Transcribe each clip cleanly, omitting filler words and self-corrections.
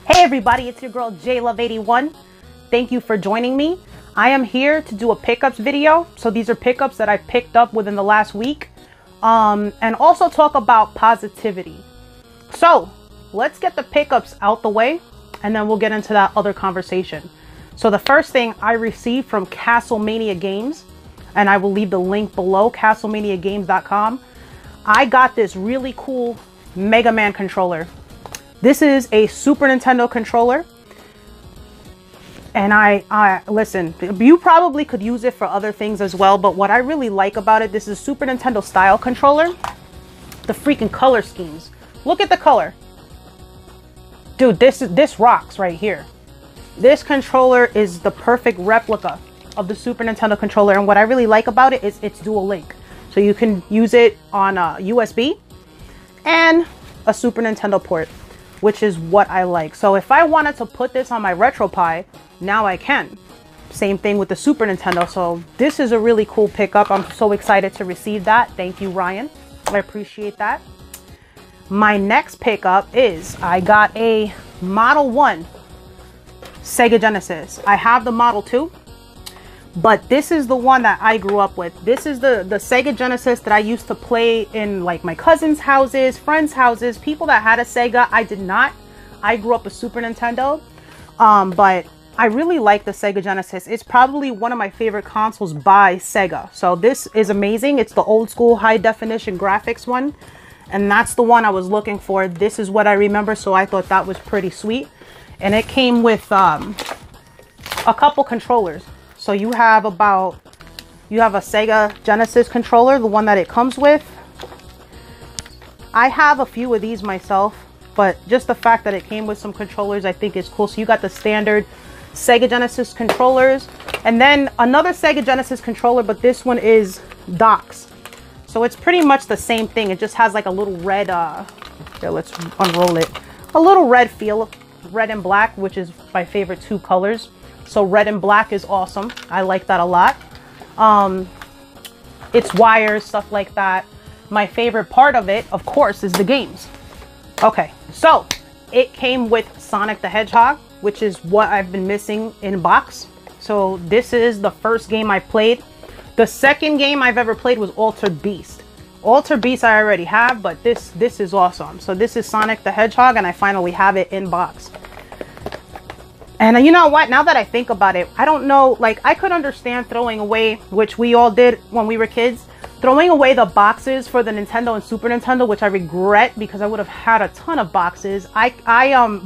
Hey everybody, it's your girl JLove81. Thank you for joining me. I am here to do a pickups video. So these are pickups that I picked up within the last week. And also talk about positivity. So let's get the pickups out the way and then we'll get into that other conversation. So the first thing I received from Castlemania Games, and I will leave the link below, castlemaniagames.com. I got this really cool Mega Man controller. This is a Super Nintendo controller. And I listen, you probably could use it for other things as well, but what I really like about it, this is Super Nintendo style controller. The freaking color schemes. Look at the color. Dude, this rocks right here. This controller is the perfect replica of the Super Nintendo controller, and what I really like about it is it's dual link. So you can use it on a USB and a Super Nintendo port, which is what I like. So if I wanted to put this on my RetroPie, now I can. Same thing with the Super Nintendo. So this is a really cool pickup. I'm so excited to receive that. Thank you, Ryan. I appreciate that. My next pickup is I got a Model 1 Sega Genesis. I have the Model 2, but this is the one that I grew up with. This is the Sega Genesis that I used to play in like my cousins' houses, friends' houses, people that had a Sega. I did not. I grew up with Super Nintendo, but I really like the Sega Genesis. It's probably one of my favorite consoles by Sega. So this is amazing. It's the old school high definition graphics one, and that's the one I was looking for. This is what I remember, so I thought that was pretty sweet. And it came with a couple controllers. So you have a Sega Genesis controller, the one that it comes with. I have a few of these myself, but just the fact that it came with some controllers I think is cool. So you got the standard Sega Genesis controllers, and then another Sega Genesis controller, but this one is docks. So it's pretty much the same thing. It just has like a little red, here, let's unroll it. A little red feel, red and black, which is my favorite two colors. So red and black is awesome. I like that a lot. It's wires, stuff like that. My favorite part of it, of course, is the games. Okay, so it came with Sonic the Hedgehog, which is what I've been missing in box. So this is the first game I played. The second game I've ever played was Altered Beast. Altered Beast I already have, but this is awesome. So this is Sonic the Hedgehog, and I finally have it in box. And you know what? Now that I think about it, I don't know, like I could understand throwing away, which we all did when we were kids, throwing away the boxes for the Nintendo and Super Nintendo, which I regret because I would have had a ton of boxes. I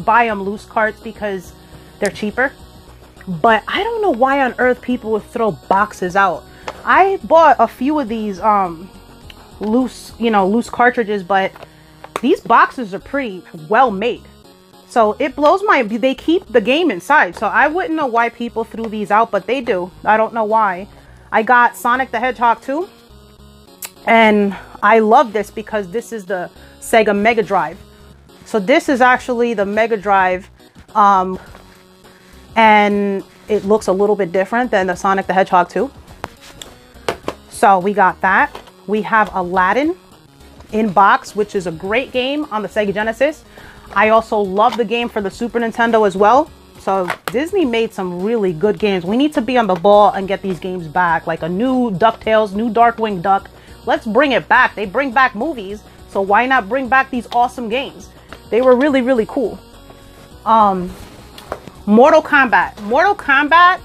buy them loose carts because they're cheaper. But I don't know why on earth people would throw boxes out. I bought a few of these loose cartridges, but these boxes are pretty well made. So it blows my, they keep the game inside. So I wouldn't know why people threw these out, but they do. I don't know why. I got Sonic the Hedgehog 2. And I love this because this is the Sega Mega Drive. So this is actually the Mega Drive. And it looks a little bit different than the Sonic the Hedgehog 2. So we got that. We have Aladdin in box, which is a great game on the Sega Genesis. I also love the game for the Super Nintendo as well. So Disney made some really good games. We need to be on the ball and get these games back. Like a new DuckTales, new Darkwing Duck. Let's bring it back. They bring back movies, so why not bring back these awesome games? They were really, really cool. Mortal Kombat. Mortal Kombat,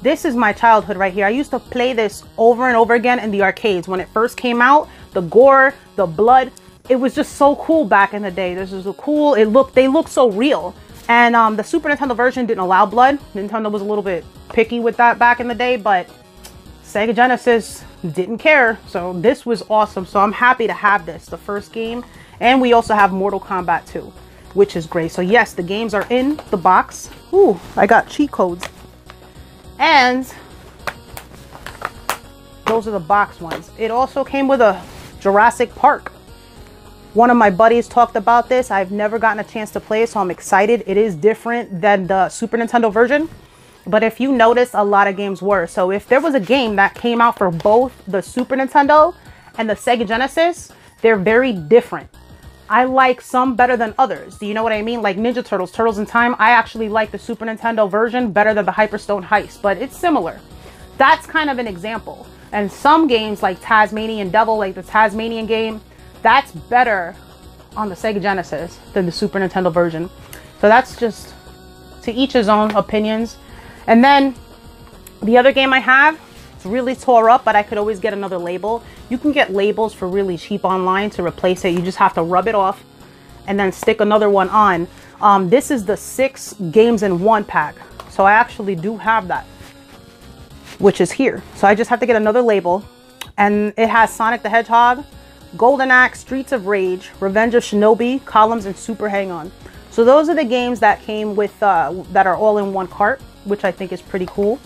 this is my childhood right here. I used to play this over and over again in the arcades. When it first came out, the gore, the blood, it was just so cool back in the day. This was so cool. They looked so real. And the Super Nintendo version didn't allow blood. Nintendo was a little bit picky with that back in the day, but Sega Genesis didn't care. So this was awesome. So I'm happy to have this, the first game. And we also have Mortal Kombat 2, which is great. So yes, the games are in the box. Ooh, I got cheat codes. And those are the box ones. It also came with a Jurassic Park. One of my buddies talked about this. I've never gotten a chance to play it, so I'm excited. It is different than the Super Nintendo version. But if you notice, a lot of games were. So if there was a game that came out for both the Super Nintendo and the Sega Genesis, they're very different. I like some better than others. Do you know what I mean? Like Ninja Turtles, Turtles in Time. I actually like the Super Nintendo version better than the Hyperstone Heist, but it's similar. That's kind of an example. And some games like Tasmanian Devil, like the Tasmanian game, that's better on the Sega Genesis than the Super Nintendo version. So that's just to each his own opinions. And then the other game I have, it's really tore up, but I could always get another label. You can get labels for really cheap online to replace it. You just have to rub it off and then stick another one on. This is the 6 games in 1 pack. So I actually do have that, which is here. So I just have to get another label, and it has Sonic the Hedgehog, Golden Axe, Streets of Rage, Revenge of Shinobi, Columns, and Super Hang-On. So those are the games that came with, that are all in one cart, which I think is pretty cool.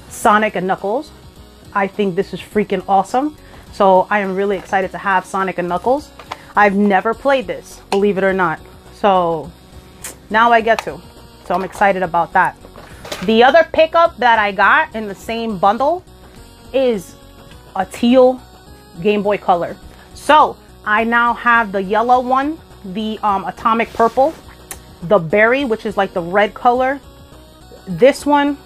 Sonic and Knuckles. I think this is freaking awesome. So I am really excited to have Sonic and Knuckles. I've never played this, believe it or not. So now I get to. So I'm excited about that. The other pickup that I got in the same bundle is a teal Game Boy Color. So I now have the yellow one, the atomic purple, the berry, which is like the red color, this one,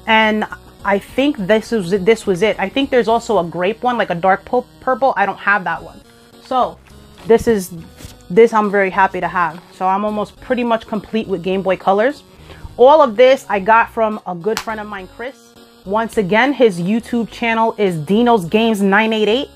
and I think this was it. I think there's also a grape one, like a dark purple. I don't have that one. So this I'm very happy to have. So I'm almost pretty much complete with Game Boy Colors. All of this I got from a good friend of mine, Chris. Once again, his YouTube channel is Dino's Games 988.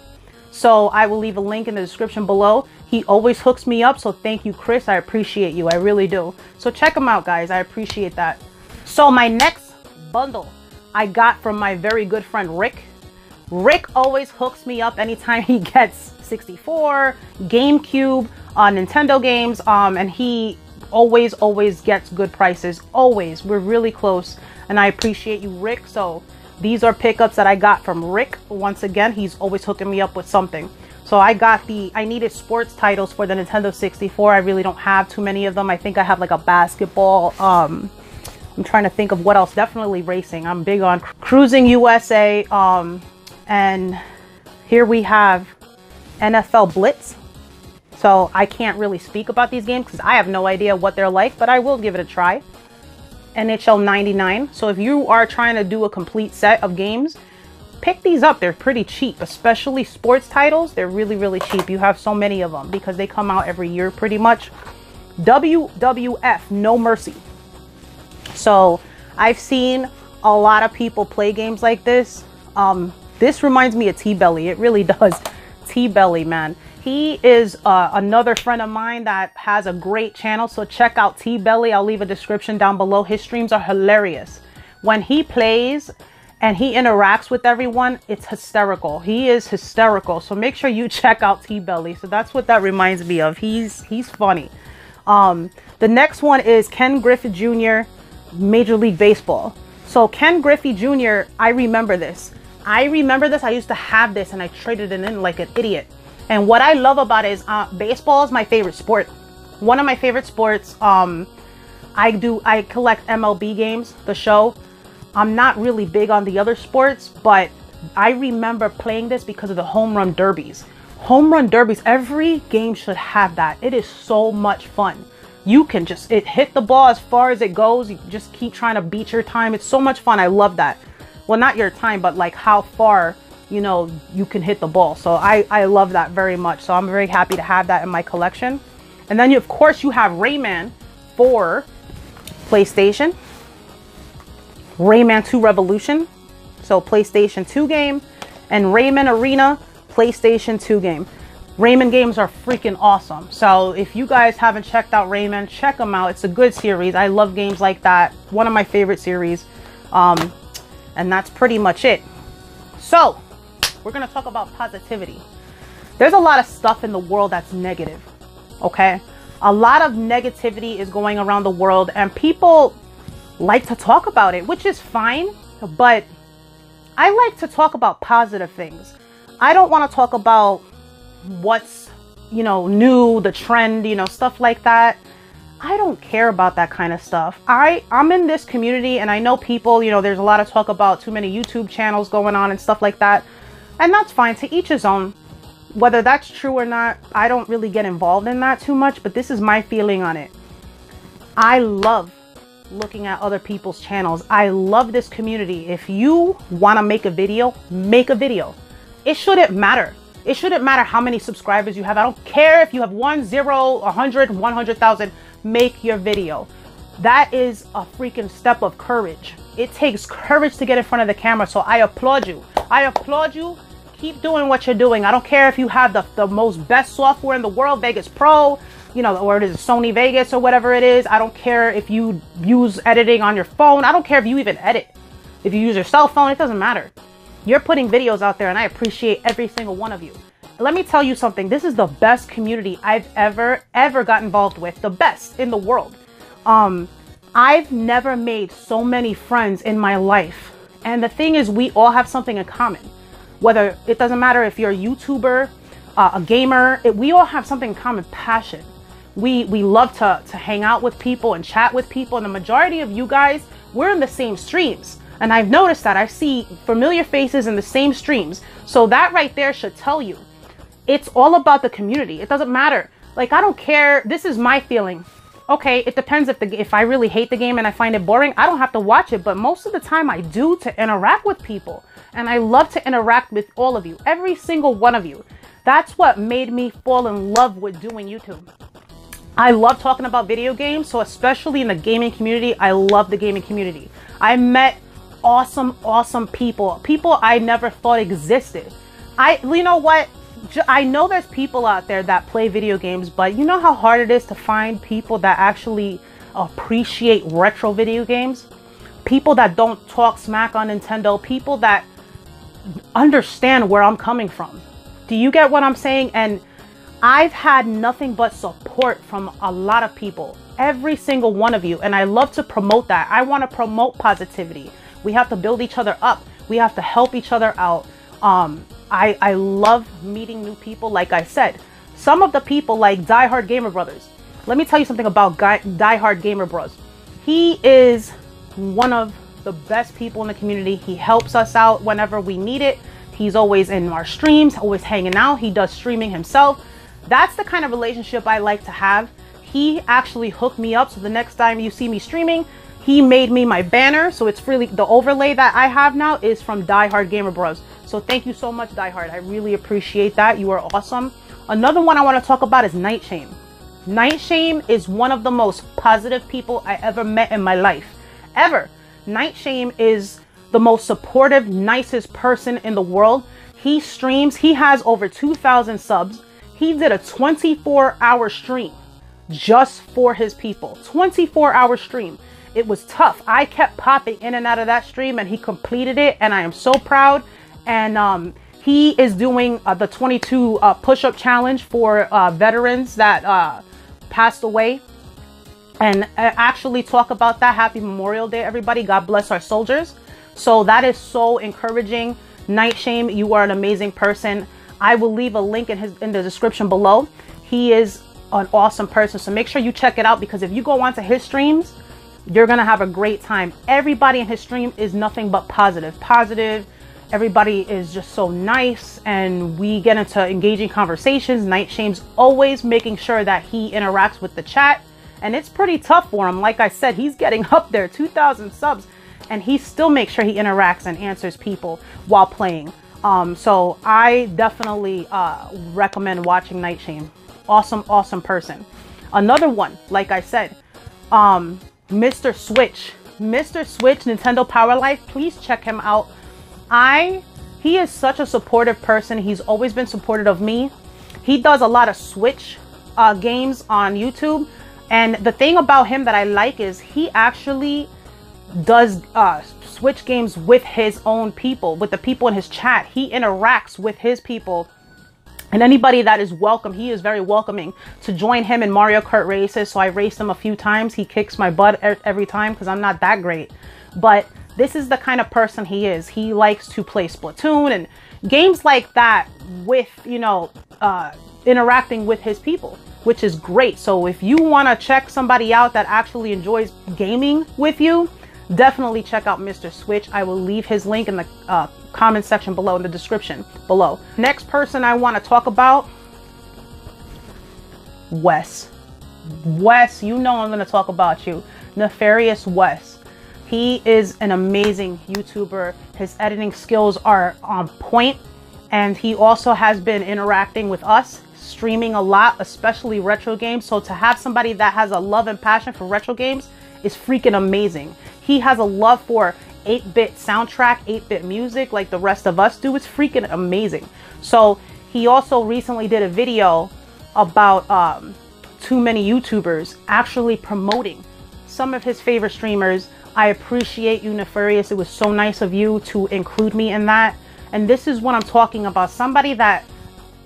So I will leave a link in the description below. He always hooks me up. So thank you, Chris. I appreciate you. I really do. So check him out, guys. I appreciate that. So my next bundle I got from my very good friend, Rick. Rick always hooks me up anytime he gets 64, GameCube, Nintendo games. And he always gets good prices. Always. We're really close. And I appreciate you, Rick. So these are pickups that I got from Rick. Once again, he's always hooking me up with something. So I needed sports titles for the Nintendo 64. I really don't have too many of them. I think I have like a basketball. I'm trying to think of what else. Definitely racing. I'm big on Cruising USA. And here we have NFL Blitz. So I can't really speak about these games because I have no idea what they're like, but I will give it a try. NHL 99. So if you are trying to do a complete set of games, pick these up. They're pretty cheap, especially sports titles. They're really cheap. You have so many of them because they come out every year pretty much. WWF, No Mercy. So I've seen a lot of people play games like this. This reminds me of T-Belly. It really does. T-Belly, man. He is another friend of mine that has a great channel. So check out T-Belly. I'll leave a description down below. His streams are hilarious. When he plays and he interacts with everyone, it's hysterical. He is hysterical. So make sure you check out T-Belly. So that's what that reminds me of. He's funny. The next one is Ken Griffey Jr., Major League Baseball. So Ken Griffey Jr., I remember this. I used to have this and I traded it in like an idiot. And what I love about it is baseball is my favorite sport. One of my favorite sports. I collect MLB games, the show. I'm not really big on the other sports, but I remember playing this because of the home run derbies. Home run derbies, every game should have that. It is so much fun. You can just hit the ball as far as it goes. You just keep trying to beat your time. It's so much fun. I love that. Well, not your time, but like how far, you know, you can hit the ball. So I love that very much. So I'm very happy to have that in my collection. And then of course you have Rayman for PlayStation. Rayman 2 Revolution. So PlayStation 2 game. And Rayman Arena, PlayStation 2 game. Rayman games are freaking awesome. So if you guys haven't checked out Rayman, check them out. It's a good series. I love games like that. One of my favorite series. And that's pretty much it. So we're going to talk about positivity. There's a lot of stuff in the world that's negative. Okay. A lot of negativity is going around the world and people like to talk about it, which is fine. But I like to talk about positive things. I don't want to talk about what's, you know, new, the trend, you know, stuff like that. I don't care about that kind of stuff. I'm in this community and I know people, you know, there's a lot of talk about too many YouTube channels going on and stuff like that. And that's fine, to each his own. Whether that's true or not, I don't really get involved in that too much, but this is my feeling on it. I love looking at other people's channels. I love this community. If you want to make a video, make a video. It shouldn't matter. It shouldn't matter how many subscribers you have. I don't care if you have 1, 0, 100, 100,000. Make your video. That is a freaking step of courage. It takes courage to get in front of the camera. So I applaud you. I applaud you. Keep doing what you're doing. I don't care if you have the most best software in the world, Vegas Pro, you know, or it is Sony Vegas or whatever it is. I don't care if you use editing on your phone. I don't care if you even edit. If you use your cell phone, it doesn't matter. You're putting videos out there and I appreciate every single one of you. Let me tell you something. This is the best community I've ever got involved with. The best in the world. I've never made so many friends in my life. And the thing is, we all have something in common. Whether it doesn't matter if you're a YouTuber, a gamer, we all have something in common, passion. We love to hang out with people and chat with people. And the majority of you guys, we're in the same streams. And I've noticed that I see familiar faces in the same streams. So that right there should tell you, it's all about the community. It doesn't matter. Like, I don't care. This is my feeling. Okay, it depends if I really hate the game and I find it boring, I don't have to watch it. But most of the time I do, to interact with people. And I love to interact with all of you, every single one of you. That's what made me fall in love with doing YouTube. I love talking about video games. So especially in the gaming community, I love the gaming community. I met awesome people. People I never thought existed. You know what? I know there's people out there that play video games, but you know how hard it is to find people that actually appreciate retro video games? People that don't talk smack on Nintendo, people that understand where I'm coming from. Do you get what I'm saying? And I've had nothing but support from a lot of people, every single one of you. And I love to promote that. I want to promote positivity. We have to build each other up. We have to help each other out. I love meeting new people. Like I said, some of the people like Diehard Gamer Brothers. Let me tell you something about Diehard Gamer Bros. He is one of the best people in the community. He helps us out whenever we need it. He's always in our streams, always hanging out. He does streaming himself. That's the kind of relationship I like to have. He actually hooked me up. So the next time you see me streaming, he made me my banner. So it's really, the overlay that I have now is from Diehard Gamer Bros. So thank you so much, Diehard. I really appreciate that. You are awesome. Another one I want to talk about is Night Shame. Night Shame is one of the most positive people I ever met in my life. Ever. Night Shame is the most supportive, nicest person in the world. He streams. He has over 2,000 subs. He did a 24-hour stream just for his people. 24-hour stream. It was tough. I kept popping in and out of that stream and he completed it. And I am so proud. And he is doing the 22 push-up challenge for veterans that passed away. And actually talk about that. Happy Memorial Day, everybody. God bless our soldiers. So that is so encouraging. Night Shame, you are an amazing person. I will leave a link in the description below. He is an awesome person. So make sure you check it out, because if you go onto his streams, you're going to have a great time. Everybody in his stream is nothing but positive. Everybody is just so nice, and we get into engaging conversations. Night Shame's always making sure that he interacts with the chat. And it's pretty tough for him. Like I said, he's getting up there, 2,000 subs, and he still makes sure he interacts and answers people while playing. So I definitely recommend watching Night Shame. Awesome person. Another one, like I said, Mr. Switch, Nintendo Power Life. Please check him out. He is such a supportive person. He's always been supportive of me. He does a lot of Switch games on YouTube. And the thing about him that I like is he actually does Switch games with his own people, with the people in his chat. He interacts with his people. And anybody that is welcome, he is very welcoming to join him in Mario Kart races. So I raced him a few times. He kicks my butt every time because I'm not that great. But this is the kind of person he is. He likes to play Splatoon and games like that with, you know, interacting with his people, which is great. So if you want to check somebody out that actually enjoys gaming with you, definitely check out Mr. Switch. I will leave his link in the comment section below, in the description below. Next person I want to talk about, Wes. Wes, you know I'm going to talk about you. Nefarious Wes. He is an amazing YouTuber. His editing skills are on point, and he also has been interacting with us, streaming a lot, especially retro games. So to have somebody that has a love and passion for retro games is freaking amazing. He has a love for 8-bit soundtrack, 8-bit music like the rest of us do. It's freaking amazing. So he also recently did a video about too many YouTubers actually promoting some of his favorite streamers. I appreciate you, Nefarious. It was so nice of you to include me in that. And this is what I'm talking about. Somebody that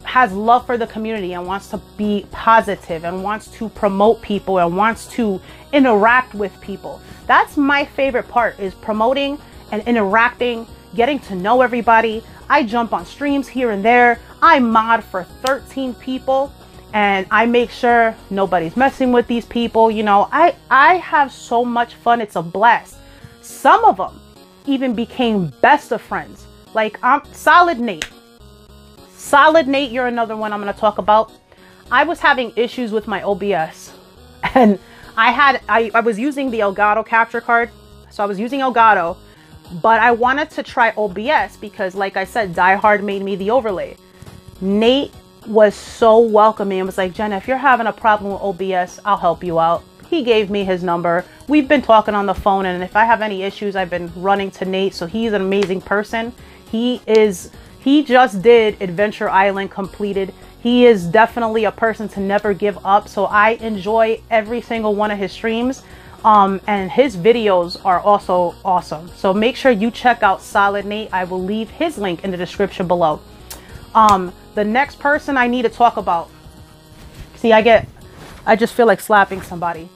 has love for the community and wants to be positive and wants to promote people and wants to interact with people. That's my favorite part, is promoting and interacting, getting to know everybody. I jump on streams here and there. I mod for 13 people and I make sure nobody's messing with these people. You know, I have so much fun. It's a blast. Some of them even became best of friends. Like Solid Nate. Solid Nate, you're another one I'm going to talk about. I was having issues with my OBS, and I was using the Elgato capture card. So I was using Elgato, but I wanted to try OBS because, like I said, Die Hard made me the overlay. Nate was so welcoming and was like, Jenna, if you're having a problem with OBS, I'll help you out. He gave me his number. We've been talking on the phone, and if I have any issues, I've been running to Nate. So he's an amazing person. He just did Adventure Island completed. He is definitely a person to never give up. So I enjoy every single one of his streams. And his videos are also awesome. So make sure you check out Solid Nate. I will leave his link in the description below. The next person I need to talk about. See, I just feel like slapping somebody.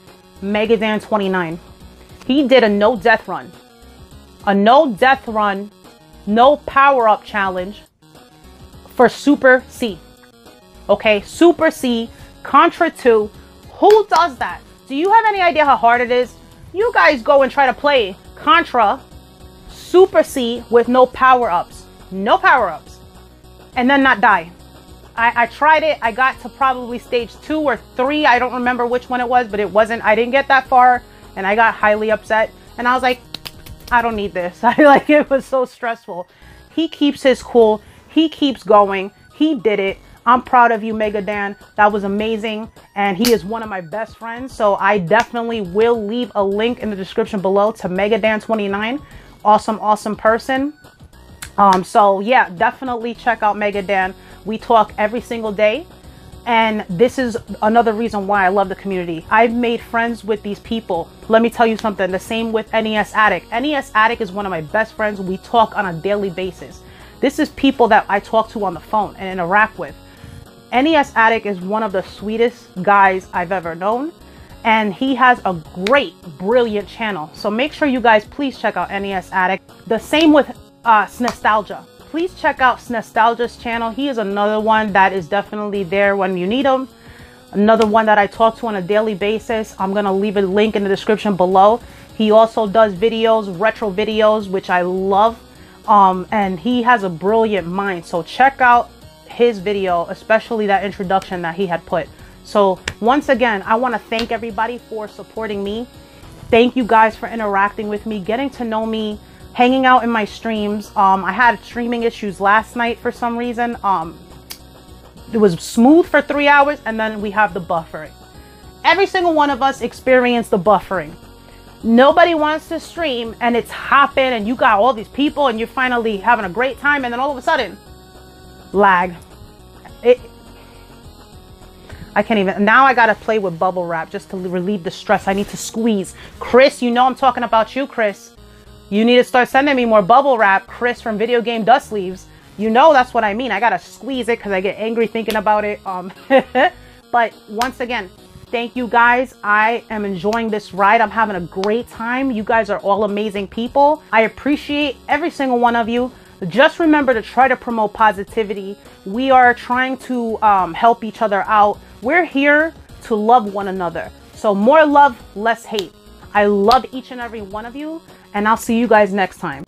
Megadan29. He did a no death run. A no death run, no power up challenge for Super C. Okay, Super C, Contra 2. Who does that? Do you have any idea how hard it is? You guys go and try to play Contra Super C with no power-ups. No power-ups. And then not die. I tried it. I got to probably stage 2 or 3. I don't remember which one it was, but it wasn't. I didn't get that far, and I got highly upset. And I was like, I don't need this. It was so stressful. He keeps his cool. He keeps going. He did it. I'm proud of you, Megadan. That was amazing. And he is one of my best friends. So I definitely will leave a link in the description below to Megadan29. Awesome, awesome person. So yeah, definitely check out Megadan. We talk every single day. And this is another reason why I love the community. I've made friends with these people. Let me tell you something. The same with NES Addict. NES Addict is one of my best friends. We talk on a daily basis. This is people that I talk to on the phone and interact with. NES Addict is one of the sweetest guys I've ever known. And he has a great, brilliant channel. So make sure you guys please check out NES Addict. The same with Snestalgia. Please check out Snestalgia's channel. He is another one that is definitely there when you need him. Another one that I talk to on a daily basis. I'm going to leave a link in the description below. He also does videos, retro videos, which I love. And he has a brilliant mind. So check out his video, especially that introduction that he had put. So once again, I want to thank everybody for supporting me. Thank you guys for interacting with me, getting to know me, hanging out in my streams. I had streaming issues last night for some reason. It was smooth for 3 hours, and then we have the buffering. Every single one of us experienced the buffering. Nobody wants to stream and it's hopping and you got all these people and you're finally having a great time, and then all of a sudden, lag. I can't even. Now I gotta play with bubble wrap just to relieve the stress. I need to squeeze. Chris, you know I'm talking about you, Chris. You need to start sending me more bubble wrap, Chris from Video Game Dust Leaves. You know that's what I mean. I gotta squeeze it because I get angry thinking about it. But once again, thank you guys. I am enjoying this ride. I'm having a great time. You guys are all amazing people. I appreciate every single one of you. Just remember to try to promote positivity. We are trying to help each other out. We're here to love one another. So more love, less hate. I love each and every one of you. and I'll see you guys next time.